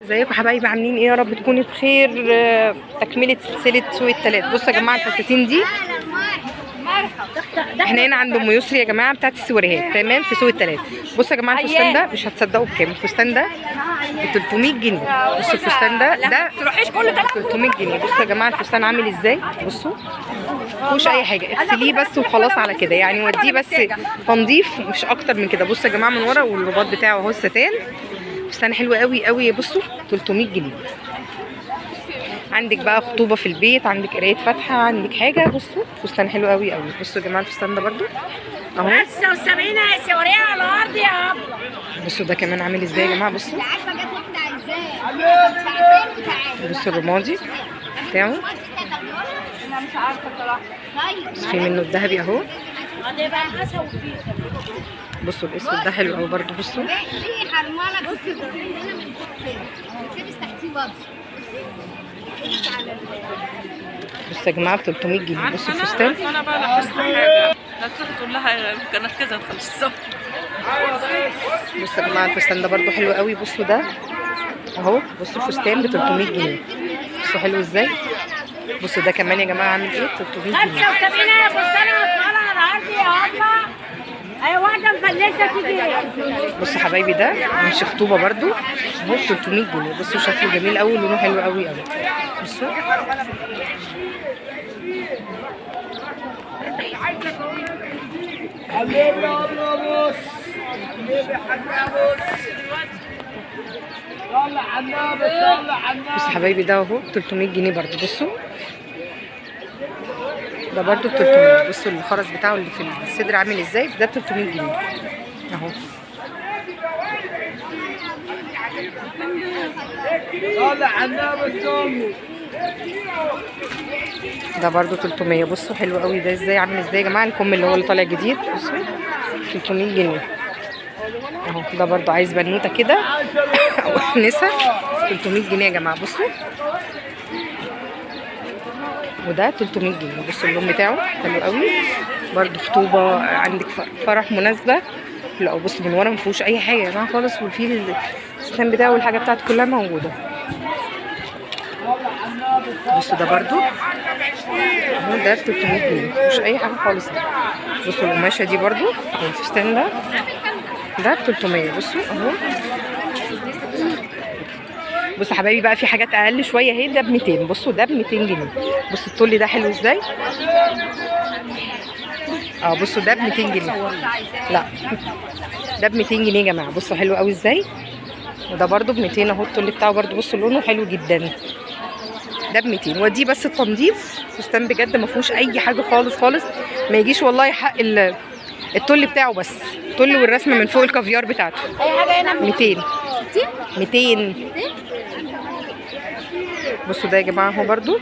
ازيكم حبايبي، عاملين ايه؟ يا رب تكونوا بخير. تكمله سلسله سوق التلات. بصوا يا جماعه الفساتين دي احنا هنا عند ام يسري يا جماعه بتاعت السواريهات، تمام، في سوق التلات. بصوا يا جماعه الفستان ده مش هتصدقوا بكام. الفستان ده ب 300 جنيه. بصوا الفستان ده تروحيش كله 300 جنيه. بصوا يا جماعه الفستان عامل ازاي، بصوا مفيهوش اي حاجه، اغسليه بس وخلاص على كده، يعني وديه بس تنظيف مش اكتر من كده. بصوا يا جماعه من ورا، والرباط بتاعه اهو الستان. فستان حلو قوي قوي. بصوا 300 جنيه. عندك بقى خطوبه في البيت، عندك قرايه فاتحه، عندك حاجه. بصوا فستان حلو قوي قوي. بصوا يا جماعه الفستان ده برده اهو 75 يا سوريه على الارض يا ابله. بصوا ده كمان عامل ازاي يا جماعه. بصوا بصوا الرمادي بتاعه، انا مش عارفه بصراحه. بس في منه الذهبي اهو. بصوا الاسود ده حلو قوي برده. بصوا بصوا يا جماعه ب 300 جنيه. بصوا الفستان. انا بقى لاحظت حاجه، لا تروح تقول لها كانت كذا تخلص الصف. بصوا يا جماعه الفستان ده برده حلو قوي. بصوا ده اهو. بصوا الفستان ب 300 جنيه. بصوا حلو ازاي. بصوا ده كمان يا جماعه عامل ايه، 300 جنيه. 75 يا فستان على الارض يا ابله. اي واحده مفلسه تيجي. بصوا حبايبي ده مش خطوبه برده اهو، 300 جنيه. بصوا شكله جميل قوي، لونه حلو قوي قوي. بصوا بصوا حبايبي ده اهو 300 جنيه برده. بصوا ده برده ب 300. بصوا الخرز بتاعه اللي في الصدر عامل ازاي، ده ب 300 جنيه اهو. ده برده 300. بصوا حلو قوي ده ازاي، عامل ازاي يا جماعه. الكم اللي هو اللي طالع جديد، بصوا 300 جنيه اهو. ده برده عايز بنوته كده او نسا، 300 جنيه يا جماعه. بصوا وده 300 جنيه. بصوا اللون بتاعه حلو قوي برده. خطوبه، عندك فرح، مناسبه. لا بصوا من ورا مفيهوش اي حاجه يا جماعه خالص، وفي الستان بتاعه والحاجه بتاعته كلها موجوده. بصوا ده برده اهو، ده 300 جنيه، مش اي حاجه خالص. بصوا القماشه دي برده او الفستان ده ب 300. بصوا اهو. بصوا حبايبي بقى في حاجات اقل شويه اهي، ده ب 200. بصوا ده ب 200 جنيه. بصوا التول ده حلو ازاي. بصوا ده ب 200 جنيه. لا ده ب 200 جنيه يا جماعه. بصوا حلو قوي ازاي. وده برده ب 200 اهو. التول بتاعه برده بصوا لونه حلو جدا. ده ب 200. ودي بس التنظيف. فستان بجد ما فيهوش اي حاجه خالص خالص، ما يجيش والله حق التول بتاعه، بس التول والرسمه من فوق الكافيار بتاعته. اي حاجه هنا 200 200. بصوا ده يا جماعه اهو برده.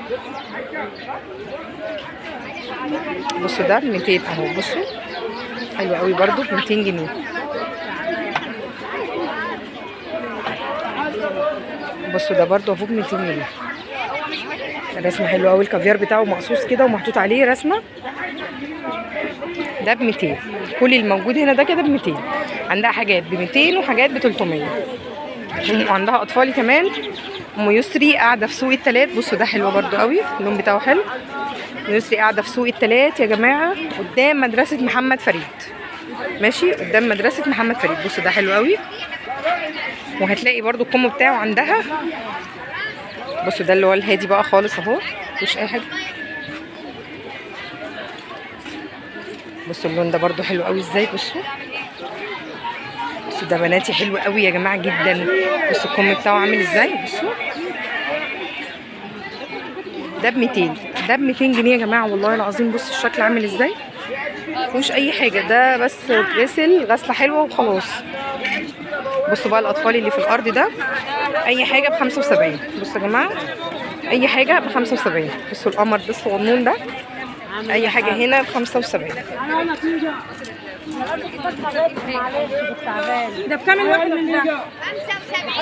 بصوا ده ب 200 اهو. بصوا حلو قوي برده ب 200 جنيه. بصوا ده برده اهو ب 200 جنيه. الرسمه حلوه قوي، الكافيار بتاعه مقصوص كده ومحطوط عليه رسمه. ده ب 200. كل الموجود هنا ده كده ب 200. عندها حاجات ب 200 وحاجات ب 300. وعندها اطفالي كمان. ام يسري قاعده في سوق التلات. بصوا ده حلو برده قوي، اللون بتاعه حلو. ام يسري قاعده في سوق التلات يا جماعه، قدام مدرسه محمد فريد. ماشي، قدام مدرسه محمد فريد. بصوا ده حلو قوي، وهتلاقي برده الكم بتاعه عندها. بصوا ده اللي هو الهادي بقى خالص اهو، مفيش اي حاجه. بصوا اللون ده برده حلو قوي ازاي. بصوا ده بناتي حلو قوي يا جماعه جدا. بصوا الكم بتاعه عامل ازاي. بصوا ده ب 200. ده ب 200 جنيه يا جماعه والله العظيم. بصوا الشكل عامل ازاي، مفيهوش اي حاجه، ده بس اتغسل غسله حلوه وخلاص. بصوا بقى الاطفال اللي في الارض ده اي حاجه ب 75. بصوا يا جماعه اي حاجه ب 75. بصوا القمر ده الصغنون ده اي حاجه هنا ب 75. ده بكام الواحد من ده؟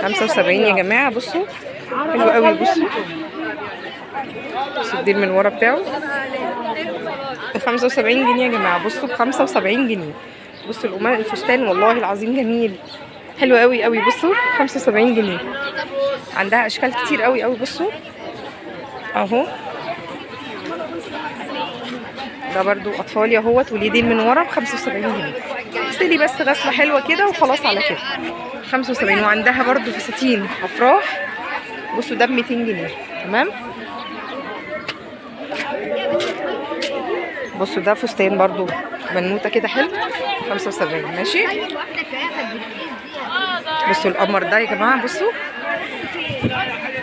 75 يا جماعه. بصوا حلو قوي. بصوا الديل من ورا بتاعه ب 75 جنيه يا جماعه. بصوا ب 75 جنيه. بصوا الفستان والله العظيم جميل، حلو قوي قوي. بصوا 75 جنيه. عندها اشكال كتير قوي قوي. بصوا اهو، ده برضو اطفالي اهوت، واليدين من ورا ب 75 جنيه. اغسلي بس غسله حلوه كده وخلاص على كده 75. وعندها برضو فساتين افراح. بصوا ده ب 200 جنيه. تمام. بصوا ده فستان برضو بنوته كده حلو 75. ماشي. بصوا القمر ده يا جماعه. بصوا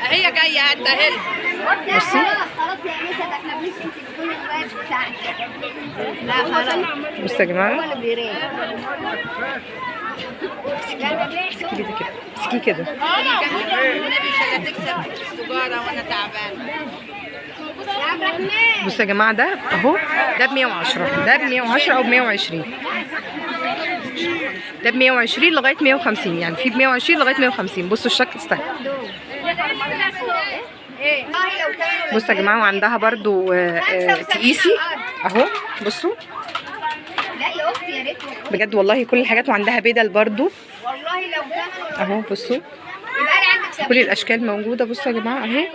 هي جايه هتأهل. بصي خلاص يا انسه، ده احنا بنمشي في كل الوقت بتاعك. لا خلاص. بصوا يا جماعه، هو اللي بيريح. امسكي كده كده، امسكي كده. النبي مش هتكسب السجاره وانا تعبان. بصوا يا جماعه ده اهو، ده ب 110، ده ب 110 او ب 120. ده ب 120 لغايه 150، يعني في ب 120 لغايه 150. بصوا الشكل استنى. بصوا يا جماعه، وعندها برضو تقيسي اهو. بصوا لا يا اختي يا ريت بجد والله كل الحاجات. وعندها بدل برضو والله لو كان اهو. بصوا يبقى لي عندك كل الاشكال موجوده. بصوا يا جماعه اهي، يبقى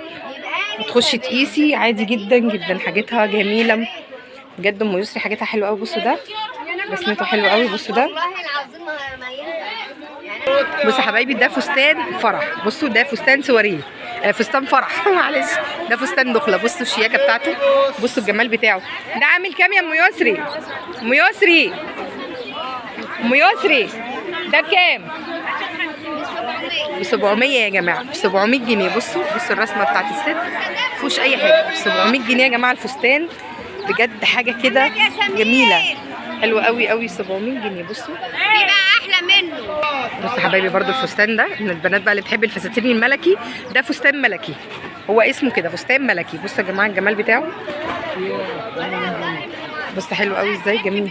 لي تخشي تقيسي عادي جدا جدا. حاجتها جميله بجد. ام يسري حاجتها حلوه قوي. بصوا ده رسمته حلوه قوي. بصوا ده. والله العظيم ما ينفع. بصوا يا حبايبي، ده فستان فرح. بصوا ده فستان سواريه، فستان فرح معلش. ده فستان دخله. بصوا الشياكه بتاعته، بصوا الجمال بتاعه. ده عامل كام يا ام يسري؟ ام يسري، ام يسري ده بكام؟ ب 700 يا جماعه، ب 700 جنيه. بصوا الرسمه بتاعت الست مفيهوش اي حاجه. ب 700 جنيه يا جماعه الفستان. بجد حاجه كده جميله حلوه قوي قوي. 700 جنيه. بصوا يبقى احلى منه. بصوا حبايبي برضو الفستان ده من البنات بقى اللي بتحب الفساتين الملكي. ده فستان ملكي، هو اسمه كده فستان ملكي. بصوا يا جماعه الجمال بتاعه. بصوا حلو قوي ازاي، جميل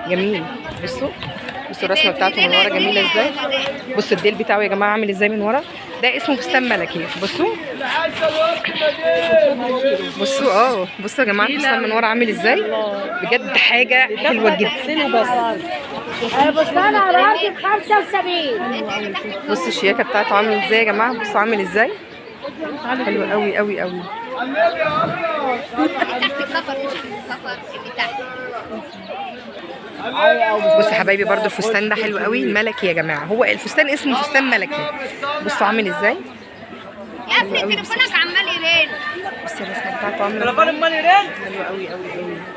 جميل. بصوا الرسمه بتاعته من ورا جميله ازاي. بصوا الديل بتاعه يا جماعه عامل ازاي من ورا. ده اسمه فستان ملكي. بصوا بصوا يا جماعه الفستان من ورا عامل ازاي. بجد حاجه حلوه جدا. الفستان على راسي ب 75. بصوا الشياكه بتاعته عامل ازاي يا جماعه. بصوا عامل ازاي، حلو قوي قوي قوي. تحت الكفر مش الكفر اللي تحت. بصوا يا حبايبي برضو الفستان ده حلو قوي ملكي يا جماعه. هو الفستان اسمه فستان ملكي. بصوا عامل ازاي. يا ابني تليفونك عمال يرن. بصوا الرسمه بتاعته عامله ازاي، حلو قوي قوي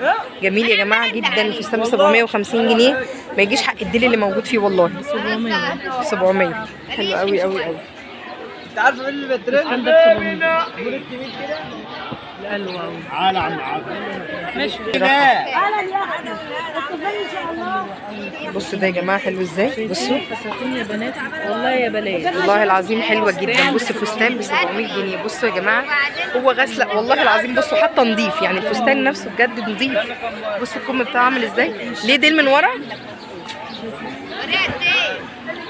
قوي. جميل يا جماعه جدا. الفستان ب 750 جنيه، ما يجيش حق الديل اللي موجود فيه والله. 700 حلو قوي قوي قوي. انت عارف ايه اللي بترن ده؟ بقول الكبير كده. حلو قوي. تعالى يا عم عادل. ماشي كده. بصوا ده يا جماعه حلو ازاي. بصوا فساتين يا بنات والله يا بلاش. والله العظيم حلوه جدا. بصوا فستان ب 700 جنيه. بصوا يا جماعه هو غسله والله العظيم. بصوا حتى نضيف، يعني الفستان نفسه بجد نضيف. بصوا الكم بتاعه عامل ازاي. ليه ديل من ورا.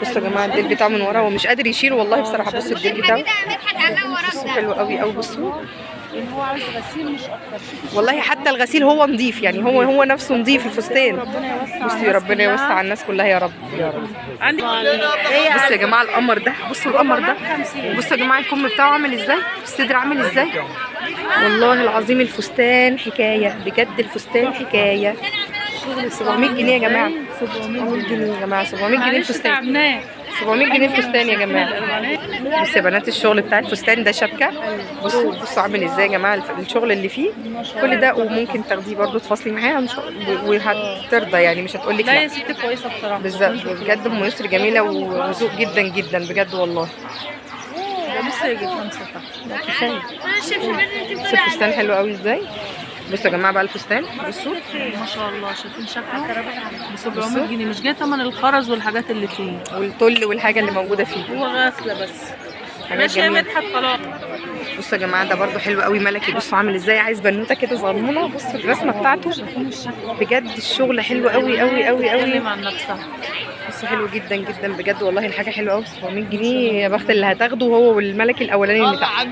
بصوا يا جماعه الديل بتاعه من ورا، هو مش قادر يشيله والله بصراحه. بصوا الديل بتاعه بصوا حلو قوي قوي. بصوا هو عايز غسيل مش اكتر. والله حتى الغسيل هو نضيف، يعني هو نفسه نضيف الفستان. بصوا يا ربنا يوسع على الناس كلها يا رب يا رب. عندي بصوا يا جماعه القمر ده. بصوا القمر ده. بصوا يا جماعه الكم بتاعه عامل ازاي، الصدر عامل ازاي. والله العظيم الفستان حكايه بجد. الفستان حكايه. 700 جنيه يا جماعه. 700 جنيه يا جماعه. 700 جنيه الفستان. 700 جنيه الفستان يا جماعه. بصوا يا بنات الشغل بتاع الفستان ده شبكه. بصوا عامل ازاي يا جماعه الشغل اللي فيه كل ده. وممكن تاخديه برضو تفاصلي معاها وهترضى، يعني مش هتقول لك لا لا. يا ستي كويسه بصراحه. بالظبط بجد ام يسري جميله وذوق جدا جدا بجد والله. ده لسه يجي 5 تحت. كفايه. بصوا الفستان حلو قوي ازاي. بصوا يا جماعه بقى الفستان. بصوا ما شاء الله شايفين شكله ب 700 جنيه مش جاي تمن الخرز والحاجات اللي فيه. والطل والحاجه اللي موجوده فيه هو غاسله بس. حاجات ماشي يا جميله. مدحت خلاص. بصوا يا جماعه ده برضو حلو قوي ملكي. بصوا عامل ازاي، عايز بنوته كده صغنونه. بصوا الرسمه بتاعته بجد الشغل حلو قوي قوي قوي قوي. اتكلم عن نفسها. بصوا حلو جدا جدا بجد والله. الحاجه حلوه قوي ب 700 جنيه. يا بخت اللي هتاخده هو والملكي الاولاني اللي تحت.